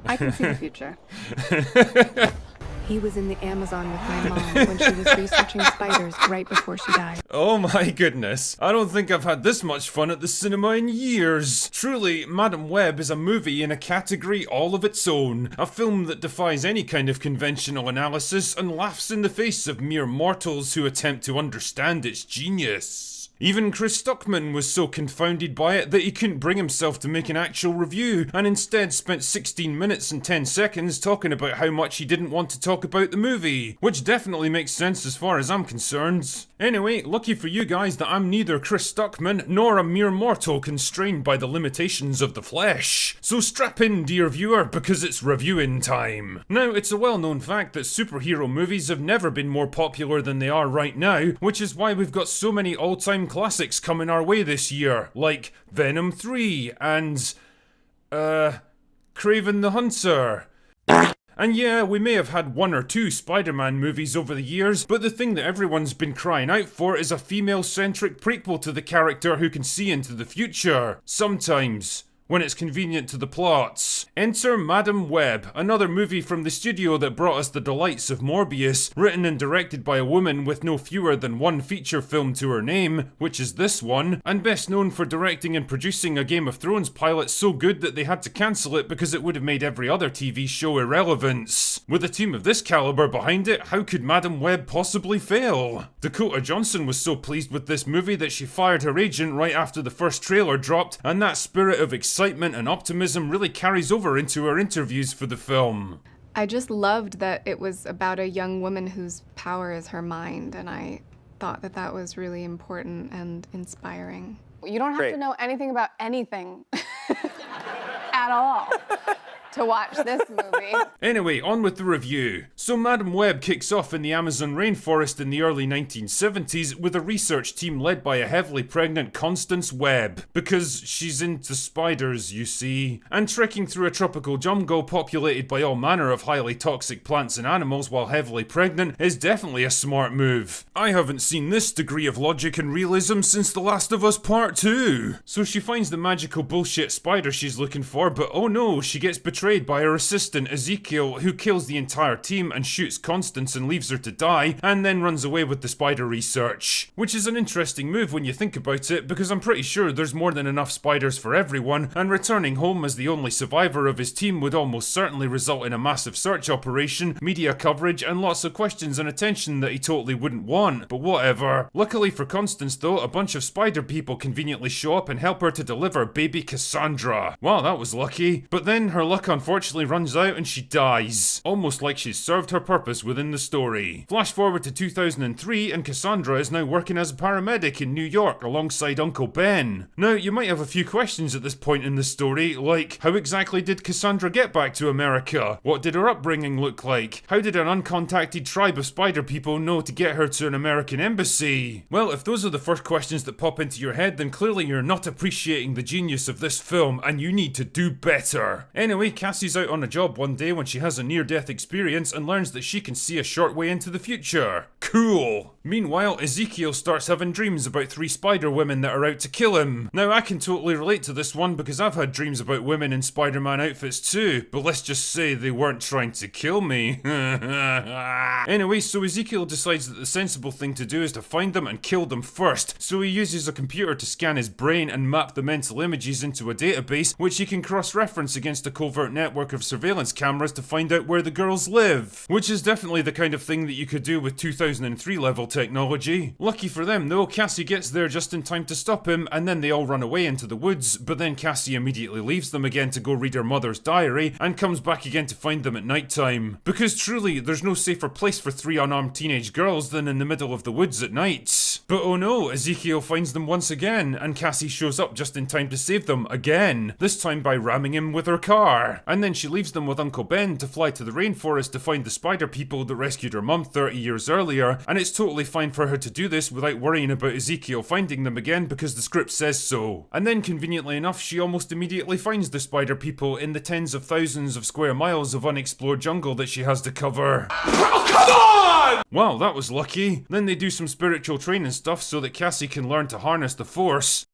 I can see the future. He was in the Amazon with my mom when she was researching spiders right before she died. Oh my goodness, I don't think I've had this much fun at the cinema in years. Truly, Madam Web is a movie in a category all of its own. A film that defies any kind of conventional analysis and laughs in the face of mere mortals who attempt to understand its genius. Even Chris Stuckman was so confounded by it that he couldn't bring himself to make an actual review, and instead spent 16 minutes and 10 seconds talking about how much he didn't want to talk about the movie, which definitely makes sense as far as I'm concerned. Anyway, lucky for you guys that I'm neither Chris Stuckman nor a mere mortal constrained by the limitations of the flesh. So strap in, dear viewer, because it's reviewing time. Now, it's a well-known fact that superhero movies have never been more popular than they are right now, which is why we've got so many all-time classics coming our way this year, like Venom 3 and Kraven the Hunter. And yeah, we may have had one or two Spider-Man movies over the years, but the thing that everyone's been crying out for is a female-centric prequel to the character who can see into the future. Sometimes. When it's convenient to the plots. Enter Madam Web, another movie from the studio that brought us the delights of Morbius, written and directed by a woman with no fewer than one feature film to her name, which is this one, and best known for directing and producing a Game of Thrones pilot so good that they had to cancel it because it would have made every other TV show irrelevant. With a team of this caliber behind it, how could Madam Web possibly fail? Dakota Johnson was so pleased with this movie that she fired her agent right after the first trailer dropped, and that spirit of excitement and optimism really carries over into her interviews for the film. I just loved that it was about a young woman whose power is her mind, and I thought that that was really important and inspiring. You don't have to know anything about anything at all to watch this movie. Anyway, on with the review. So Madam Web kicks off in the Amazon rainforest in the early 1970s with a research team led by a heavily pregnant Constance Webb, because she's into spiders, you see, and trekking through a tropical jungle populated by all manner of highly toxic plants and animals while heavily pregnant is definitely a smart move. I haven't seen this degree of logic and realism since The Last of Us Part 2. So she finds the magical bullshit spider she's looking for, but oh no, she gets betrayed by her assistant Ezekiel, who kills the entire team and shoots Constance and leaves her to die, and then runs away with the spider research. Which is an interesting move when you think about it, because I'm pretty sure there's more than enough spiders for everyone, and returning home as the only survivor of his team would almost certainly result in a massive search operation, media coverage, and lots of questions and attention that he totally wouldn't want, but whatever. Luckily for Constance though, a bunch of spider people conveniently show up and help her to deliver baby Cassandra. Wow, that was lucky. But then her luck unfortunately runs out and she dies. Almost like she's served her purpose within the story. Flash forward to 2003 and Cassandra is now working as a paramedic in New York alongside Uncle Ben. Now, you might have a few questions at this point in the story, like, how exactly did Cassandra get back to America? What did her upbringing look like? How did an uncontacted tribe of spider people know to get her to an American embassy? Well, if those are the first questions that pop into your head, then clearly you're not appreciating the genius of this film and you need to do better. Anyway, Cassie's out on a job one day when she has a near-death experience and learns that she can see a short way into the future. Cool! Meanwhile, Ezekiel starts having dreams about 3 spider women that are out to kill him. Now, I can totally relate to this one because I've had dreams about women in Spider-Man outfits too, but let's just say they weren't trying to kill me. Anyway, so Ezekiel decides that the sensible thing to do is to find them and kill them first, so he uses a computer to scan his brain and map the mental images into a database, which he can cross-reference against a covert network of surveillance cameras to find out where the girls live. Which is definitely the kind of thing that you could do with 2003 level technology. Lucky for them though, Cassie gets there just in time to stop him, and then they all run away into the woods, but then Cassie immediately leaves them again to go read her mother's diary, and comes back again to find them at night time. Because truly, there's no safer place for 3 unarmed teenage girls than in the middle of the woods at night. But oh no, Ezekiel finds them once again, and Cassie shows up just in time to save them again, this time by ramming him with her car. And then she leaves them with Uncle Ben to fly to the rainforest to find the spider people that rescued her mum 30 years earlier, and it's totally fine for her to do this without worrying about Ezekiel finding them again because the script says so. And then conveniently enough, she almost immediately finds the spider people in the tens of thousands of square miles of unexplored jungle that she has to cover. Oh, come on! Wow, that was lucky. Then they do some spiritual training stuff so that Cassie can learn to harness the Force.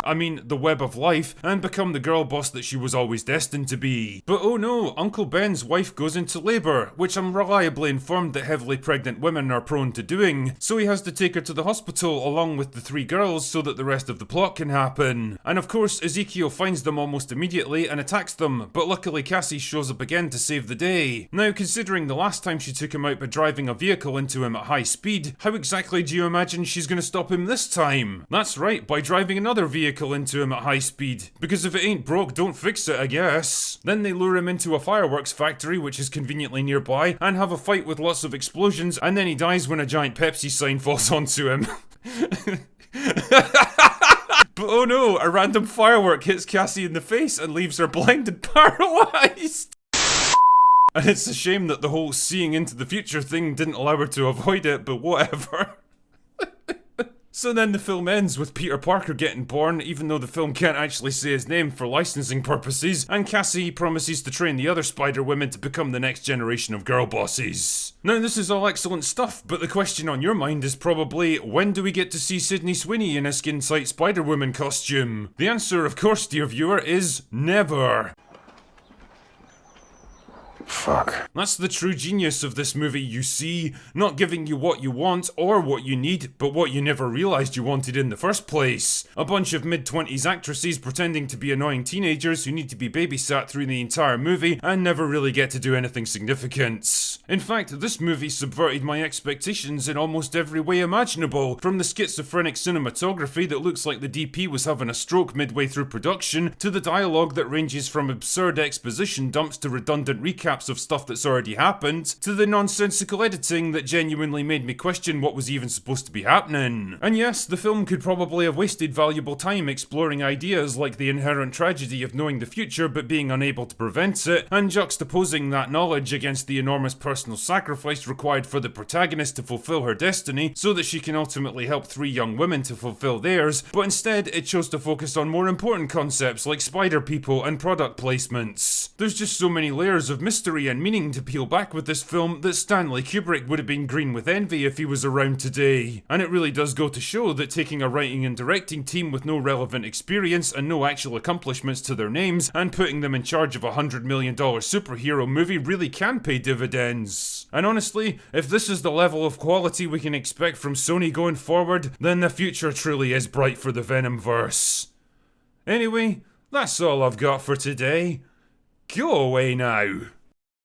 I mean the web of life, and become the girl boss that she was always destined to be. But oh no, Uncle Ben's wife goes into labour, which I'm reliably informed that heavily pregnant women are prone to doing, so he has to take her to the hospital along with the 3 girls so that the rest of the plot can happen. And of course, Ezekiel finds them almost immediately and attacks them, but luckily Cassie shows up again to save the day. Now, considering the last time she took him out by driving a vehicle into him at high speed, how exactly do you imagine she's gonna stop him this time? That's right, by driving another vehicle into him at high speed. Because if it ain't broke, don't fix it, I guess. Then they lure him into a fireworks factory, which is conveniently nearby, and have a fight with lots of explosions, and then he dies when a giant Pepsi sign falls onto him. But oh no, a random firework hits Cassie in the face and leaves her blind and paralyzed. And it's a shame that the whole seeing into the future thing didn't allow her to avoid it, but whatever. So then the film ends with Peter Parker getting born, even though the film can't actually say his name for licensing purposes, and Cassie promises to train the other Spider-Women to become the next generation of girl bosses. Now this is all excellent stuff, but the question on your mind is probably, when do we get to see Sydney Sweeney in a skin-tight Spider-Woman costume? The answer, of course, dear viewer, is never. Fuck. That's the true genius of this movie, you see. Not giving you what you want or what you need, but what you never realised you wanted in the first place. A bunch of mid-20s actresses pretending to be annoying teenagers who need to be babysat through the entire movie and never really get to do anything significant. In fact, this movie subverted my expectations in almost every way imaginable, from the schizophrenic cinematography that looks like the DP was having a stroke midway through production, to the dialogue that ranges from absurd exposition dumps to redundant recaps of stuff that's already happened, to the nonsensical editing that genuinely made me question what was even supposed to be happening. And yes, the film could probably have wasted valuable time exploring ideas like the inherent tragedy of knowing the future but being unable to prevent it, and juxtaposing that knowledge against the enormous personal sacrifice required for the protagonist to fulfill her destiny so that she can ultimately help 3 young women to fulfill theirs, but instead it chose to focus on more important concepts like spider people and product placements. There's just so many layers of mystery and meaning to peel back with this film that Stanley Kubrick would have been green with envy if he was around today. And it really does go to show that taking a writing and directing team with no relevant experience and no actual accomplishments to their names and putting them in charge of a $100 million superhero movie really can pay dividends. And honestly, if this is the level of quality we can expect from Sony going forward, then the future truly is bright for the Venomverse. Anyway, that's all I've got for today. Go away now.